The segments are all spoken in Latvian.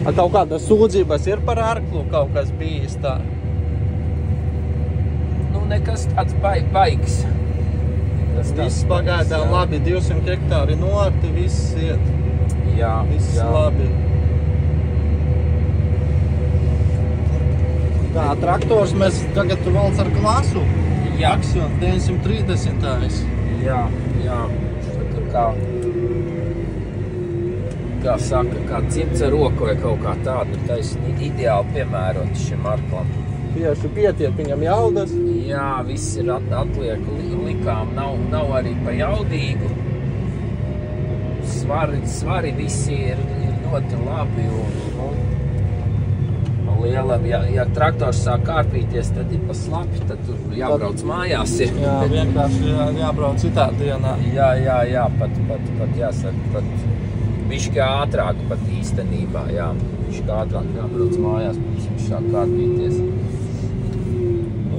Kaut kādas sūdzības ir par arklu, kaut kas bijis tā? Nu, nekas tāds baigs. Viss pagaidām labi, 200 hektāri noarti, viss iet. Jā, viss labi. Tā, traktors mēs tagad tu valc ar klasu. Jā. Axion 930. Jā. Tur kā saka, kā cimds ar roku vai kaut kā tādu, taisnīgi ideāli piemērot šim arklam. Tieši pietiek viņam jaudas. Jā, viss ir atliek likām, nav arī pa jaudīgu. Svari visi ir ļoti labi un lielam, ja traktors sāk kārpīties, tad ir pa slapi, tad tur jābrauc mājās ir. Jā, vienkārši jābrauc citā dienā. Jā, pat jāsaka, pat bišķi ātrāk pat īstenībā, jā. Bišķi ātrāk jābrauc mājās, pirms viņš sāk kārpīties.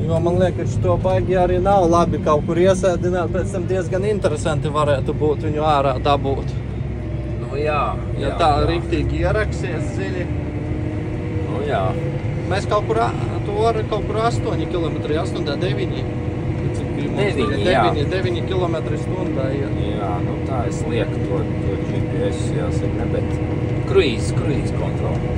Jo man liekas, to baigi arī nav labi kaut kur iesēdināt, pēc tam diezgan interesanti varētu būt viņu ārā dabūt. Nu jā. Ja tā riktīgi ieraksies dziļi. Nu jā. Mēs kaut kur 8 km, 8, 9. 9 km stundā, jā. Jā, nu tā es lieku to GPS, jāsaka, ne, bet kruīz kontroli.